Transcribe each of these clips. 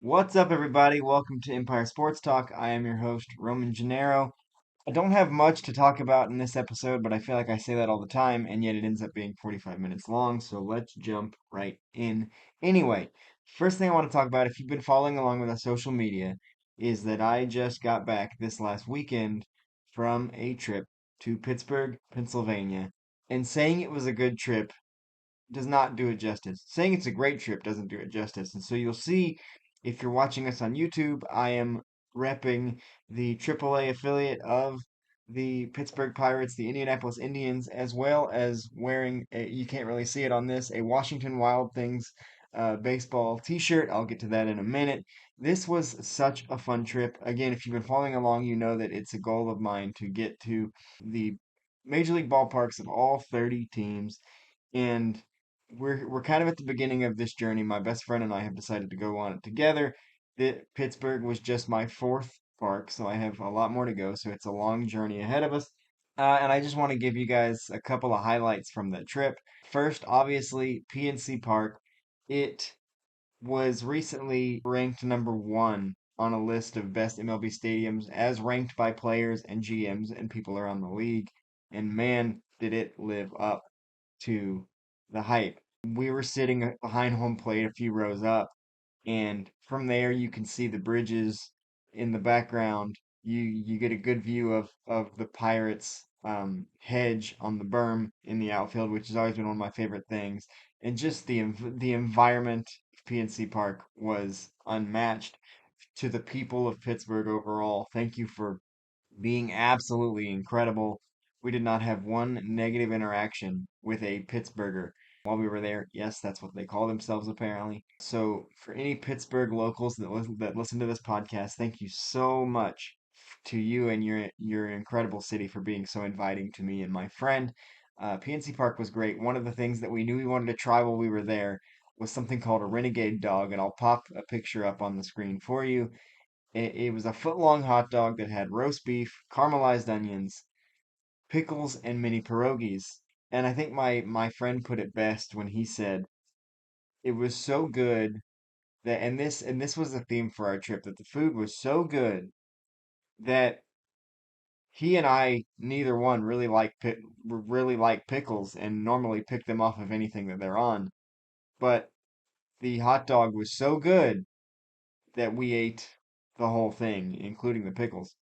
What's up, everybody? Welcome to Empire Sports Talk. I am your host, Roman Gennaro. I don't have much to talk about in this episode, but I feel like I say that all the time, and yet it ends up being 45 minutes long, so let's jump right in. Anyway, first thing I want to talk about, if you've been following along with our social media, is that I just got back this last weekend from a trip to Pittsburgh, Pennsylvania, and saying it was a good trip does not do it justice. Saying it's a great trip doesn't do it justice. And so you'll see if you're watching us on YouTube, I am repping the AAA affiliate of the Pittsburgh Pirates, the Indianapolis Indians, as well as wearing, you can't really see it on this, a Washington Wild Things baseball t-shirt. I'll get to that in a minute. This was such a fun trip. Again, if you've been following along, you know that it's a goal of mine to get to the Major League ballparks of all 30 teams, and we're kind of at the beginning of this journey. My best friend and I have decided to go on it together. Pittsburgh was just my fourth park, so I have a lot more to go. So it's a long journey ahead of us. And I just want to give you guys a couple of highlights from the trip. First, obviously, PNC Park. It was recently ranked number one on a list of best MLB stadiums as ranked by players and GMs and people around the league. And man, did it live up to the hype. We were sitting behind home plate a few rows up, and from there you can see the bridges in the background. You get a good view of the Pirates hedge on the berm in the outfield, which has always been one of my favorite things. And just the environment of PNC Park was unmatched. To the people of Pittsburgh overall, thank you for being absolutely incredible. We did not have one negative interaction with a Pittsburgher while we were there. Yes, that's what they call themselves apparently. So for any Pittsburgh locals that listen to this podcast, thank you so much to you and your incredible city for being so inviting to me and my friend. PNC Park was great. One of the things that we knew we wanted to try while we were there was something called a renegade dog, and I'll pop a picture up on the screen for you. It was a foot-long hot dog that had roast beef, caramelized onions, pickles, and mini pierogies. And I think my friend put it best when he said it was so good that, and this was the theme for our trip, that the food was so good that he and I, neither one really like pickles and normally pick them off of anything that they're on. But the hot dog was so good that we ate the whole thing, including the pickles.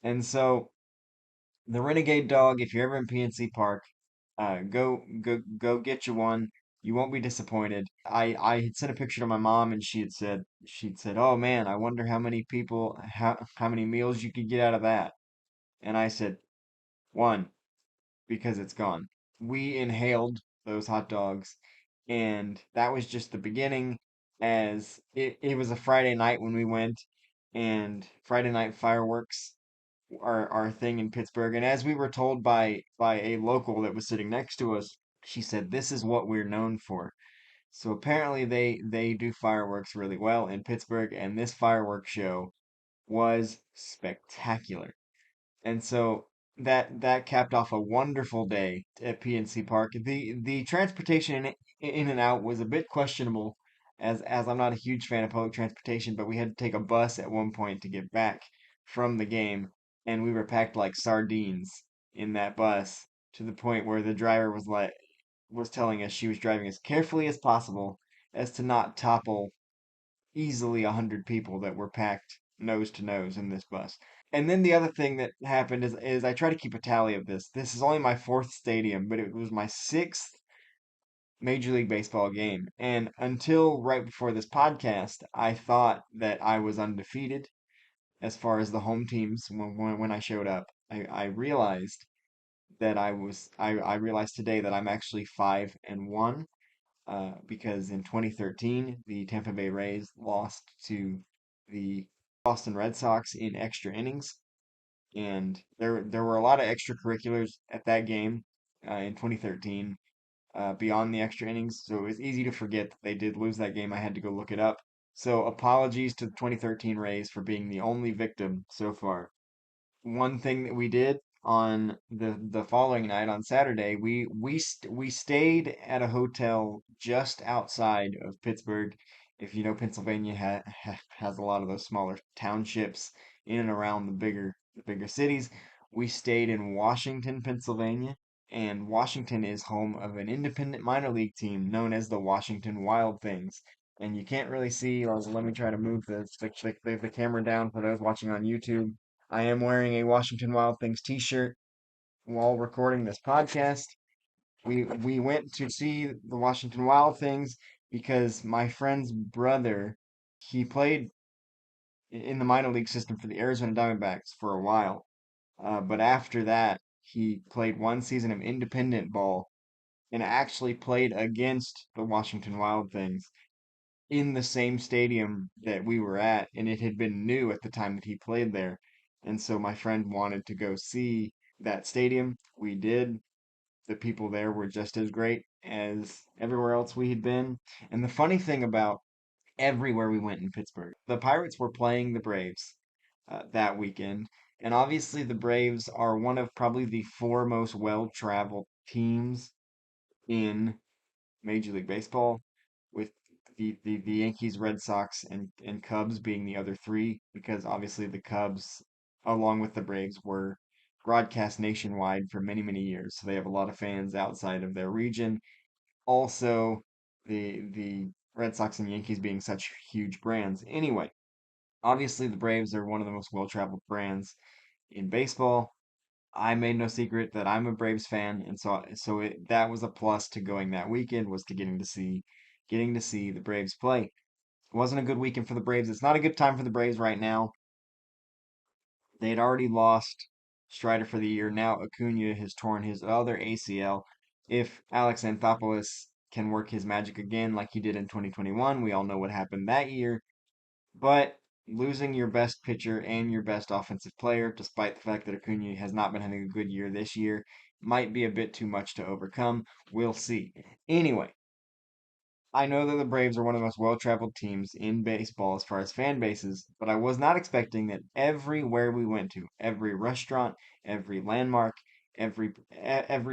And so the Renegade Dog, if you're ever in PNC Park, go get you one. You won't be disappointed. I had sent a picture to my mom, and she'd said, "Oh man, I wonder how many people, how many meals you could get out of that." And I said, "One, because it's gone." We inhaled those hot dogs, and that was just the beginning. As it was a Friday night when we went, and Friday night fireworks our thing in Pittsburgh. And as we were told by a local that was sitting next to us, she said, "This is what we're known for." So apparently they do fireworks really well in Pittsburgh, and this fireworks show was spectacular. And so that capped off a wonderful day at PNC Park. The transportation in and out was a bit questionable, as I'm not a huge fan of public transportation, but we had to take a bus at one point to get back from the game, and we were packed like sardines in that bus, to the point where the driver was telling us she was driving as carefully as possible as to not topple easily 100 people that were packed nose to nose in this bus. And then the other thing that happened is I try to keep a tally of this. This is only my fourth stadium, but it was my sixth Major League Baseball game. And until right before this podcast, I thought that I was undefeated as far as the home teams when I showed up. I realized that I realized today that I'm actually 5-1, because in 2013 the Tampa Bay Rays lost to the Boston Red Sox in extra innings, and there were a lot of extracurriculars at that game in 2013, beyond the extra innings, so it was easy to forget that they did lose that game. I had to go look it up. So apologies to the 2013 Rays for being the only victim so far. One thing that we did on the following night on Saturday, we stayed at a hotel just outside of Pittsburgh If you know, Pennsylvania has a lot of those smaller townships in and around the bigger cities. We stayed in Washington, Pennsylvania, and Washington is home of an independent minor league team known as the Washington Wild Things. And you can't really see, let me try to move the camera down for those watching on YouTube. I am wearing a Washington Wild Things t-shirt while recording this podcast. We went to see the Washington Wild Things because my friend's brother, he played in the minor league system for the Arizona Diamondbacks for a while. But after that, he played one season of independent ball and actually played against the Washington Wild Things in the same stadium that we were at, and it had been new at the time that he played there. And so my friend wanted to go see that stadium. We did. The people there were just as great as everywhere else we had been. And the funny thing about everywhere we went in Pittsburgh, the Pirates were playing the Braves that weekend. And obviously, the Braves are one of probably the four most well-traveled teams in Major League Baseball, with the Yankees, Red Sox, and Cubs being the other three, because obviously the Cubs, along with the Braves, were broadcast nationwide for many, many years. So they have a lot of fans outside of their region. Also, the Red Sox and Yankees being such huge brands. Anyway, obviously the Braves are one of the most well-traveled brands in baseball. I made no secret that I'm a Braves fan, and that was a plus to going that weekend, was to getting to see the Braves play. It wasn't a good weekend for the Braves. It's not a good time for the Braves right now. They had already lost Strider for the year. Now Acuna has torn his other ACL. If Alex Anthopoulos can work his magic again like he did in 2021, we all know what happened that year. But losing your best pitcher and your best offensive player, despite the fact that Acuna has not been having a good year this year, might be a bit too much to overcome. We'll see. Anyway, I know that the Braves are one of the most well-traveled teams in baseball as far as fan bases, but I was not expecting that everywhere we went to, every restaurant, every landmark, every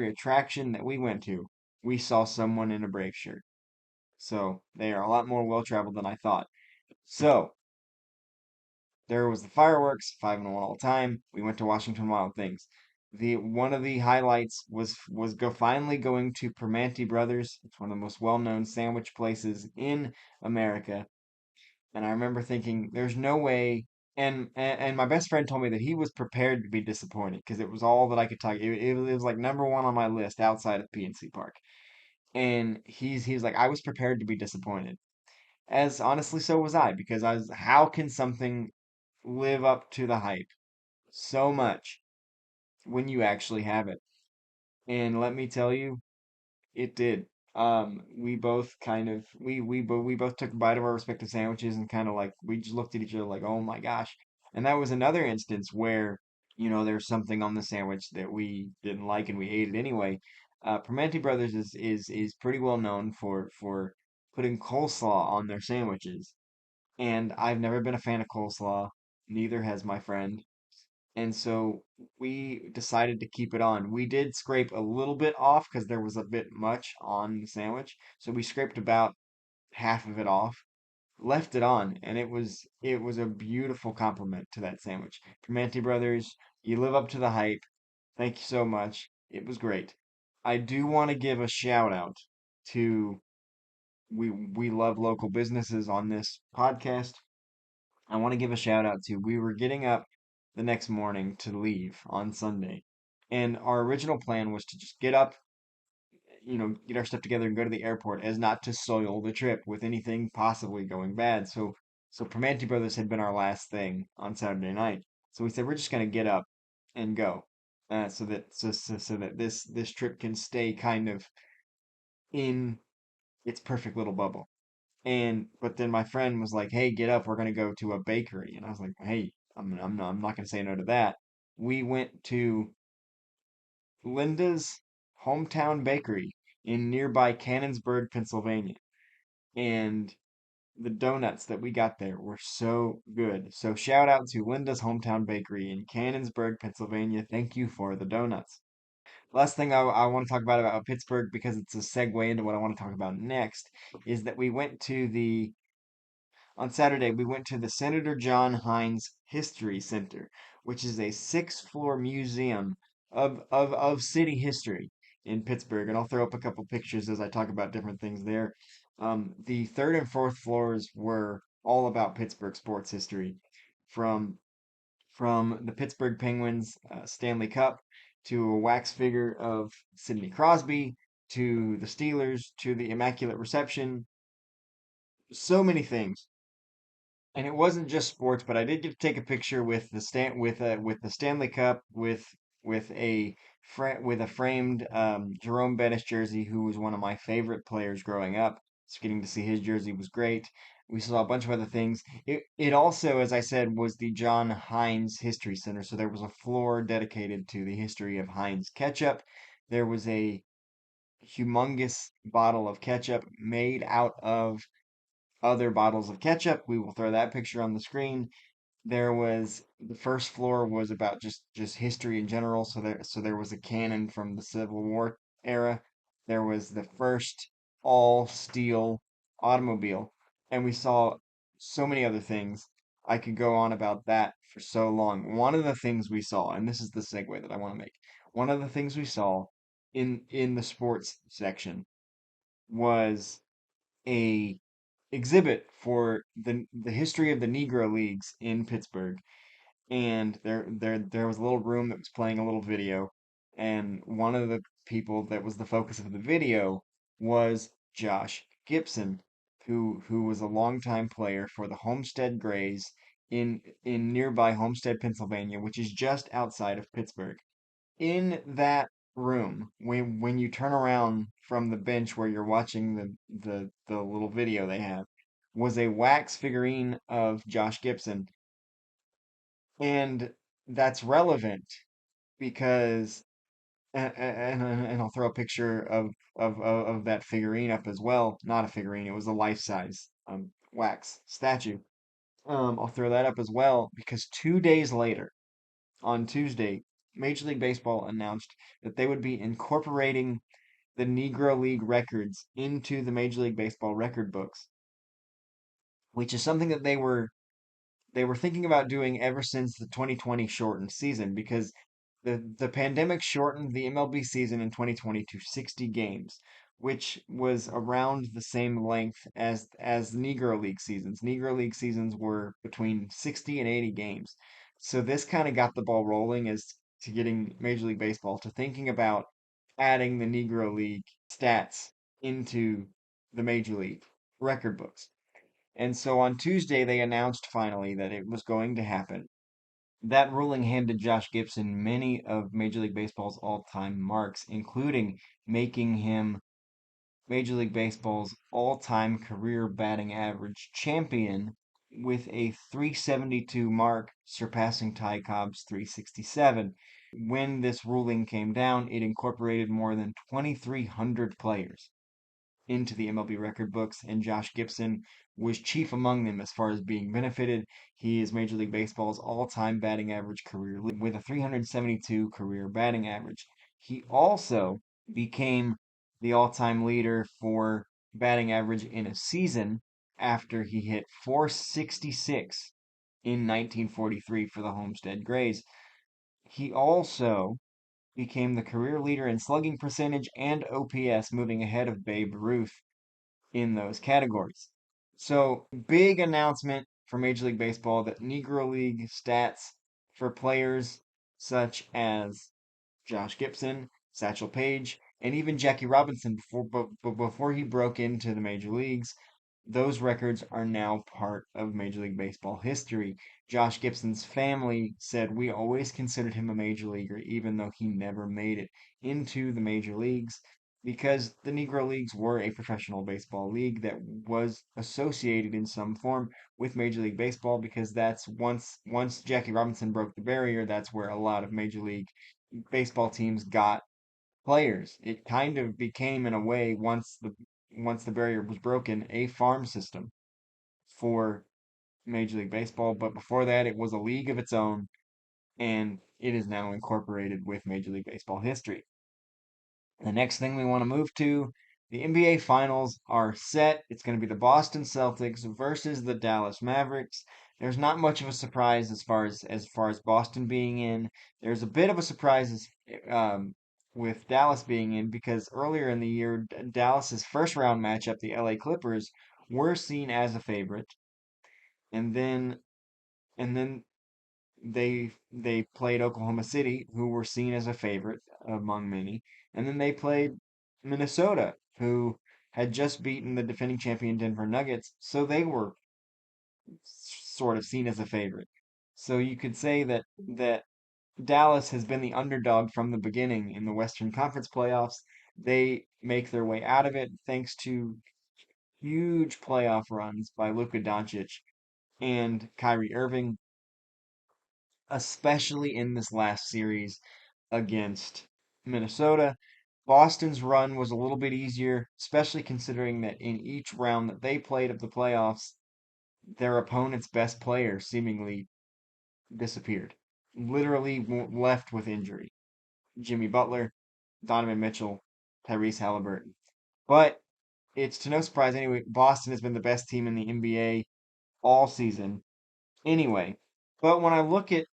attraction that we went to, we saw someone in a Brave shirt. So they are a lot more well-traveled than I thought. So there was the fireworks, 5-1 all time. We went to Washington Wild Things. The one of the highlights was finally going to Permanente Brothers. It's one of the most well-known sandwich places in America. And I remember thinking, there's no way. And my best friend told me that he was prepared to be disappointed because it was all that I could talk. It was like number one on my list outside of PNC Park. And he's like, I was prepared to be disappointed. As honestly, so was I, because how can something live up to the hype so much when you actually have it? And let me tell you, it did. We both kind of we both took a bite of our respective sandwiches and kind of like we just looked at each other like, oh my gosh. And that was another instance where, there's something on the sandwich that we didn't like and we ate it anyway. Permanente Brothers is pretty well known for putting coleslaw on their sandwiches. And I've never been a fan of coleslaw, neither has my friend. And so we decided to keep it on. We did scrape a little bit off because there was a bit much on the sandwich. So we scraped about half of it off, left it on, and it was a beautiful compliment to that sandwich. Primanti Brothers, you live up to the hype. Thank you so much. It was great. I do want to give a shout out to we love local businesses on this podcast. I want to give a shout out to, we were getting up the next morning to leave on Sunday, and our original plan was to just get up, get our stuff together and go to the airport, as not to soil the trip with anything possibly going bad. So Primanti Brothers had been our last thing on Saturday night. So we said we're just gonna get up and go, so that this trip can stay kind of in its perfect little bubble. But then my friend was like, "Hey, get up. We're gonna go to a bakery." And I was like, "Hey, I'm not gonna say no to that." We went to Linda's Hometown Bakery in nearby Cannonsburg, Pennsylvania. And the donuts that we got there were so good. So shout out to Linda's Hometown Bakery in Cannonsburg, Pennsylvania. Thank you for the donuts. Last thing I want to talk about Pittsburgh, because it's a segue into what I want to talk about next, is that we went to the On Saturday, we went to the Senator John Hines History Center, which is a six-floor museum of city history in Pittsburgh. And I'll throw up a couple pictures as I talk about different things there. The third and fourth floors were all about Pittsburgh sports history, from the Pittsburgh Penguins Stanley Cup to a wax figure of Sidney Crosby to the Steelers to the Immaculate Reception. So many things. And it wasn't just sports, but I did get to take a picture with with the Stanley Cup with with a framed Jerome Bettis jersey, who was one of my favorite players growing up. So getting to see his jersey was great. We saw a bunch of other things. It also, as I said, was the John Hines History Center. So there was a floor dedicated to the history of Heinz ketchup. There was a humongous bottle of ketchup made out of other bottles of ketchup. We will throw that picture on the screen. There was the first floor was about just history in general. So there was a cannon from the Civil War era. There was the first all steel automobile, and we saw so many other things. I could go on about that for so long. One of the things we saw, and this is the segue that I want to make. One of the things we saw in the sports section was a exhibit for the history of the Negro Leagues in Pittsburgh. And there was a little room that was playing a little video, and one of the people that was the focus of the video was Josh Gibson, who was a longtime player for the Homestead Grays in nearby Homestead, Pennsylvania, which is just outside of Pittsburgh. In that room, when you turn around from the bench where you're watching the little video they have, was a wax figurine of Josh Gibson. And that's relevant because and I'll throw a picture of that figurine up as well. Not a figurine, it was a life-size wax statue. I'll throw that up as well because 2 days later, on Tuesday, Major League Baseball announced that they would be incorporating the Negro League records into the Major League Baseball record books, which is something that they were thinking about doing ever since the 2020 shortened season, because the pandemic shortened the MLB season in 2020 to 60 games, which was around the same length as Negro League seasons. Negro League seasons were between 60 and 80 games. So this kind of got the ball rolling as to getting Major League Baseball to thinking about adding the Negro League stats into the Major League record books. And so on Tuesday, they announced finally that it was going to happen. That ruling handed Josh Gibson many of Major League Baseball's all-time marks, including making him Major League Baseball's all-time career batting average champion with a 372 mark, surpassing Ty Cobb's 367. When this ruling came down, it incorporated more than 2,300 players into the MLB record books, and Josh Gibson was chief among them as far as being benefited. He is Major League Baseball's all-time batting average career with a 372 career batting average. He also became the all-time leader for batting average in a season after he hit 466 in 1943 for the Homestead Grays. He also became the career leader in slugging percentage and OPS, moving ahead of Babe Ruth in those categories. So, big announcement for Major League Baseball that Negro League stats for players such as Josh Gibson, Satchel Paige, and even Jackie Robinson before he broke into the major leagues. Those records are now part of Major League Baseball history. Josh Gibson's family said we always considered him a major leaguer, even though he never made it into the major leagues, because the Negro Leagues were a professional baseball league that was associated in some form with Major League Baseball, because that's once Jackie Robinson broke the barrier, that's where a lot of Major League Baseball teams got players. It kind of became, in a way, once the barrier was broken, a farm system for Major League Baseball. But before that, it was a league of its own, and it is now incorporated with Major League Baseball history. The next thing we want to move to The NBA Finals are set. It's going to be the Boston Celtics versus the Dallas Mavericks. There's not much of a surprise as far as Boston being in. There's a bit of a surprise with Dallas being in because earlier in the year, Dallas's first round matchup, the LA Clippers, were seen as a favorite, and then they played Oklahoma City, who were seen as a favorite among many, and then they played Minnesota, who had just beaten the defending champion Denver Nuggets, so they were sort of seen as a favorite. So you could say that Dallas has been the underdog from the beginning in the Western Conference playoffs. They make their way out of it thanks to huge playoff runs by Luka Doncic and Kyrie Irving, especially in this last series against Minnesota. Boston's run was a little bit easier, especially considering that in each round that they played of the playoffs, their opponent's best player seemingly disappeared, literally left with injury. Jimmy Butler, Donovan Mitchell, Tyrese Halliburton. But it's to no surprise anyway, Boston has been the best team in the NBA all season anyway. But when I look at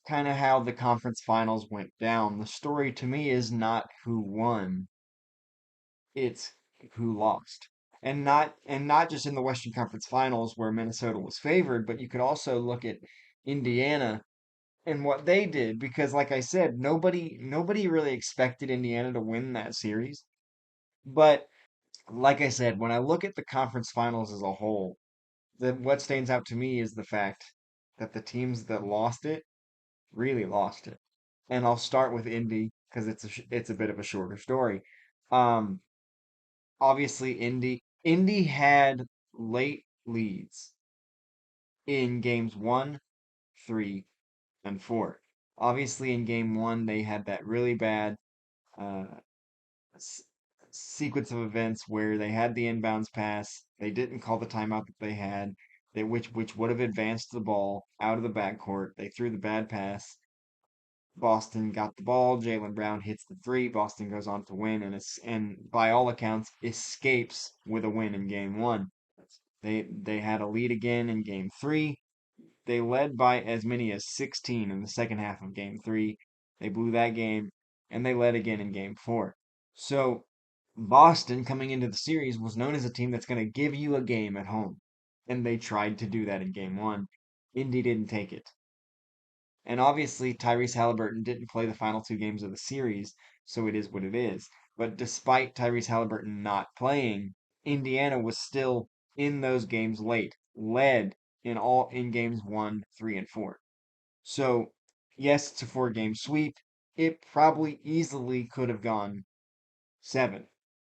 kind of how the conference finals went down, the story to me is not who won, it's who lost. And not just in the Western Conference Finals where Minnesota was favored, but you could also look at Indiana and what they did because like I said, nobody really expected Indiana to win that series. But like I said, when I look at the conference finals as a whole, what stands out to me is the fact that the teams that lost it really lost it. And I'll start with Indy because it's a bit of a shorter story. Um, Obviously Indy had late leads in games 1, 3, and 4. Obviously in game 1 they had that really bad uh, s- sequence of events where they had the inbounds pass, they didn't call the timeout that they had, which would have advanced the ball out of the backcourt. They threw the bad pass. Boston got the ball. Jaylen Brown hits the three. Boston goes on to win and by all accounts escapes with a win in game 1. They had a lead again in game 3. They led by as many as 16 in the second half of game 3. They blew that game and they led again in game 4. So Boston coming into the series was known as a team that's going to give you a game at home. And they tried to do that in game 1. Indy didn't take it. And obviously, Tyrese Halliburton didn't play the final 2 games of the series, so it is what it is. But despite Tyrese Halliburton not playing, Indiana was still in those games late, led in games 1, 3, and 4. So, yes, it's a 4 game sweep. It probably easily could have gone 7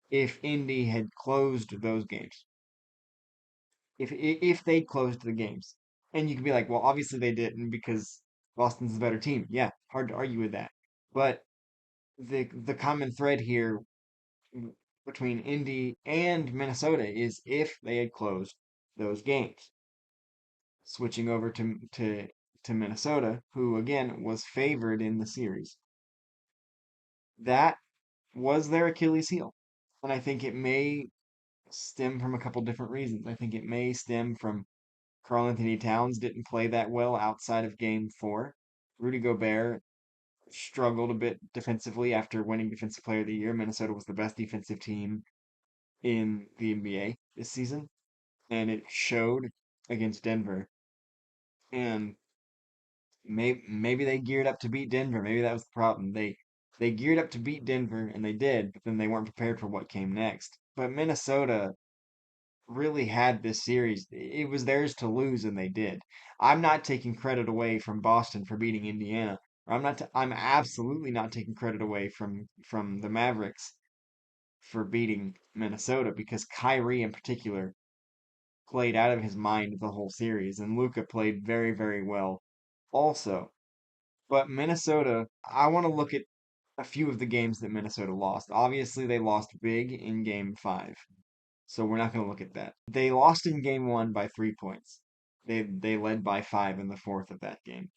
if Indy had closed those games. If they closed the games. And you could be like, well, obviously they didn't because Boston's the better team. Yeah, hard to argue with that. But the common thread here between Indy and Minnesota is if they had closed those games. Switching over to Minnesota, who again was favored in the series. That was their Achilles heel. And I think it may stem from a couple different reasons. I think it may stem from Karl Anthony Towns didn't play that well outside of game 4. Rudy Gobert struggled a bit defensively after winning Defensive Player of the Year. Minnesota was the best defensive team in the NBA this season, and it showed against Denver. And maybe they geared up to beat Denver. Maybe that was the problem. They geared up to beat Denver, and they did, but then they weren't prepared for what came next. But Minnesota really had this series. It was theirs to lose, and they did. I'm not taking credit away from Boston for beating Indiana. Or I'm absolutely not taking credit away from the Mavericks for beating Minnesota because Kyrie in particular played out of his mind the whole series, and Luka played very, very well also. But Minnesota, I want to look at a few of the games that Minnesota lost. Obviously, they lost big in game 5. So we're not going to look at that. They lost in game 1 by 3 points. They led by 5 in the fourth of that game.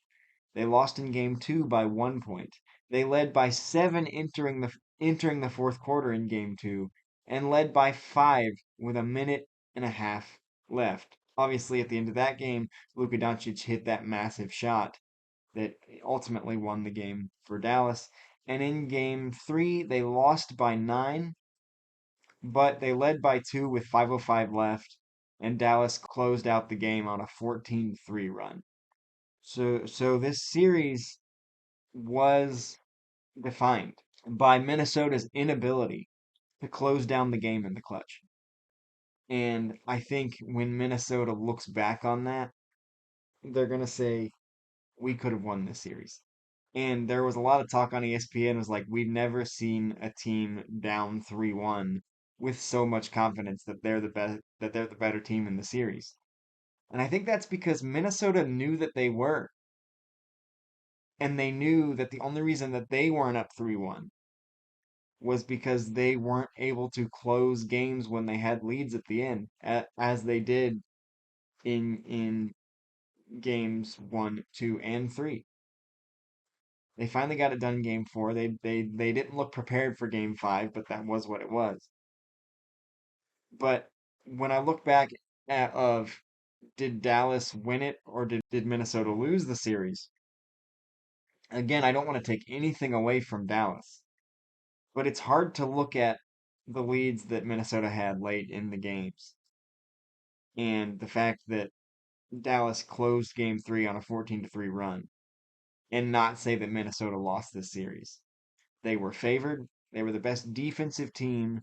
They lost in game 2 by 1 point. They led by 7 entering the fourth quarter in game 2, and led by 5 with a minute and a half left. Obviously, at the end of that game, Luka Doncic hit that massive shot that ultimately won the game for Dallas. And in game 3, they lost by 9, but they led by 2 with 5:05 left, and Dallas closed out the game on a 14-3 run. So this series was defined by Minnesota's inability to close down the game in the clutch. And I think when Minnesota looks back on that, they're going to say, we could have won this series. And there was a lot of talk on ESPN was like, we've never seen a team down 3-1 with so much confidence that they're the best, that they're the better team in the series. And I think that's because Minnesota knew that they were. And they knew that the only reason that they weren't up 3-1 was because they weren't able to close games when they had leads at the end, as they did in games 1, 2, and 3. They finally got it done in game 4. They didn't look prepared for game 5, but that was what it was. But when I look back at of did Dallas win it or did Minnesota lose the series? Again, I don't want to take anything away from Dallas, but it's hard to look at the leads that Minnesota had late in the games and the fact that Dallas closed game 3 on a 14-3 run and not say that Minnesota lost this series. They were favored. They were the best defensive team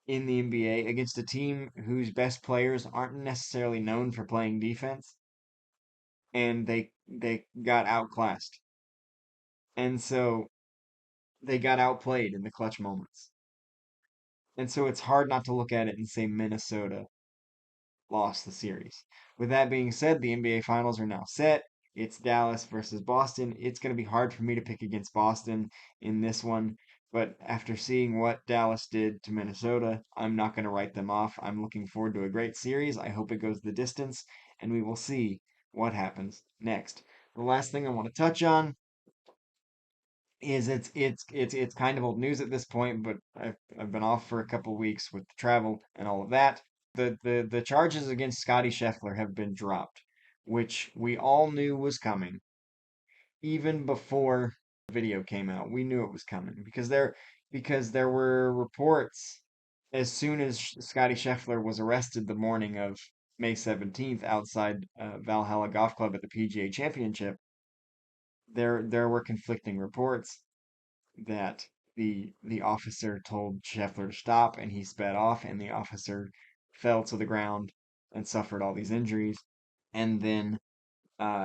in the NBA against a team whose best players aren't necessarily known for playing defense, and they got outclassed. And so they got outplayed in the clutch moments. And so it's hard not to look at it and say Minnesota lost the series. With that being said, the NBA Finals are now set. It's Dallas versus Boston. It's going to be hard for me to pick against Boston in this one, but after seeing what Dallas did to Minnesota, I'm not going to write them off. I'm looking forward to a great series. I hope it goes the distance, and we will see what happens next. The last thing I want to touch on is it's kind of old news at this point, but I've been off for a couple weeks with travel and all of that. The charges against Scotty Scheffler have been dropped, which we all knew was coming even before the video came out. We knew it was coming because there were reports as soon as Scotty Scheffler was arrested the morning of May 17th outside Valhalla Golf Club at the PGA Championship. There were conflicting reports that the officer told Scheffler to stop and he sped off and the officer fell to the ground and suffered all these injuries. And then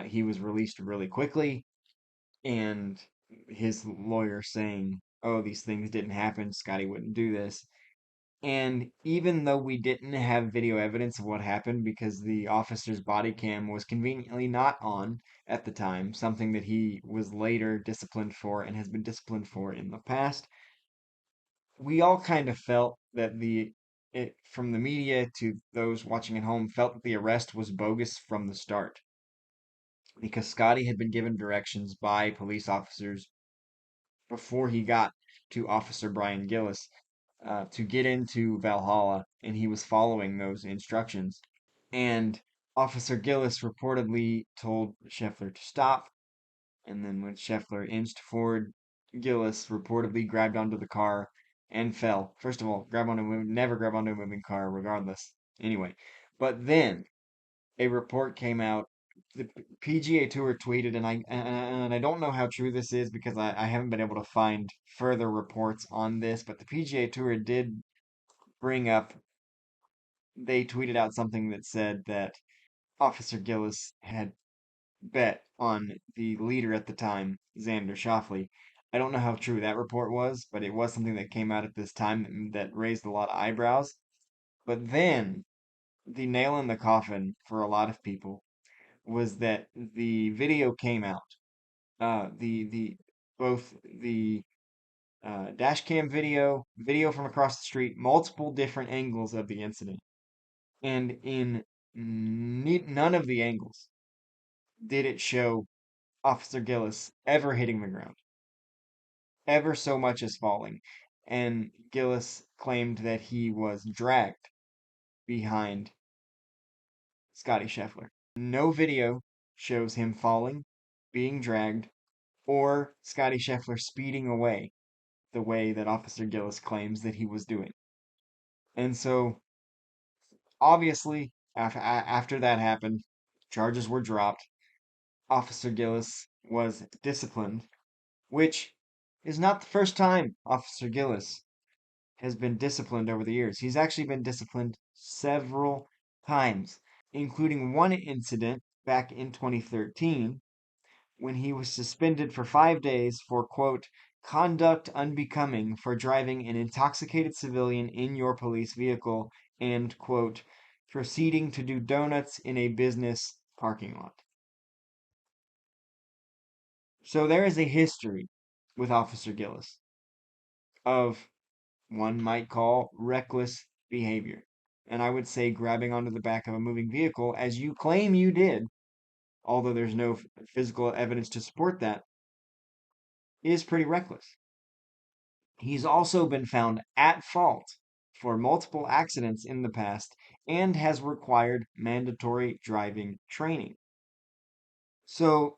he was released really quickly and his lawyer saying, oh, these things didn't happen. Scotty wouldn't do this. And even though we didn't have video evidence of what happened because the officer's body cam was conveniently not on at the time, something that he was later disciplined for and has been disciplined for in the past, we all kind of felt that from the media to those watching at home, felt that the arrest was bogus from the start because Scotty had been given directions by police officers before he got to Officer Brian Gillis to get into Valhalla, and he was following those instructions. And Officer Gillis reportedly told Scheffler to stop, and then when Scheffler inched forward, Gillis reportedly grabbed onto the car and fell. First of all, never grab onto a moving car, regardless. Anyway, but then a report came out. The PGA Tour tweeted, and I don't know how true this is because I haven't been able to find further reports on this, but the PGA Tour did bring up. They tweeted out something that said that Officer Gillis had bet on the leader at the time, Xander Schauffele. I don't know how true that report was, but it was something that came out at this time that raised a lot of eyebrows. But then the nail in the coffin for a lot of people was that the video came out. The both the dash cam video from across the street, multiple different angles of the incident, and in none of the angles did it show Officer Gillis ever hitting the ground, ever so much as falling. and Gillis claimed that he was dragged behind Scotty Scheffler. No video shows him falling, being dragged, or Scotty Scheffler speeding away the way that Officer Gillis claims that he was doing. And so, obviously, after that happened, charges were dropped. Officer Gillis was disciplined, which is not the first time Officer Gillis has been disciplined over the years. He's actually been disciplined several times, including one incident back in 2013 when he was suspended for 5 days for, quote, conduct unbecoming for driving an intoxicated civilian in your police vehicle and, quote, proceeding to do donuts in a business parking lot. So there is a history with Officer Gillis of one might call reckless behavior. And I would say grabbing onto the back of a moving vehicle, as you claim you did, although there's no physical evidence to support that, is pretty reckless. He's also been found at fault for multiple accidents in the past and has required mandatory driving training. So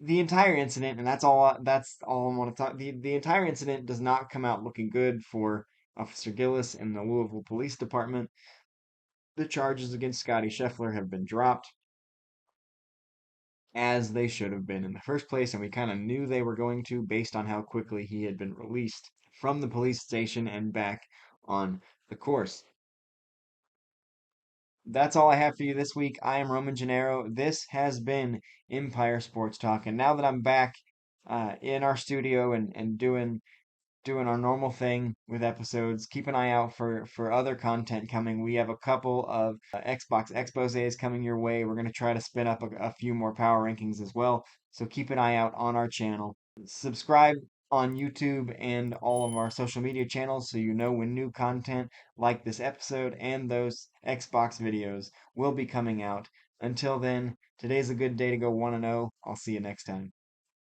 the entire incident, and that's all I want to talk. The entire incident does not come out looking good for Officer Gillis and the Louisville Police Department. The charges against Scotty Scheffler have been dropped as they should have been in the first place, and we kind of knew they were going to based on how quickly he had been released from the police station and back on the course. That's all I have for you this week. I am Roman Gennaro. This has been Empire Sports Talk, and now that I'm back in our studio and doing our normal thing with episodes. Keep an eye out for other content coming. We have a couple of Xbox Xposés coming your way. We're going to try to spin up a few more power rankings as well. So keep an eye out on our channel. Subscribe on YouTube and all of our social media channels so you know when new content like this episode and those Xbox videos will be coming out. Until then, today's a good day to go 1-0. I'll see you next time.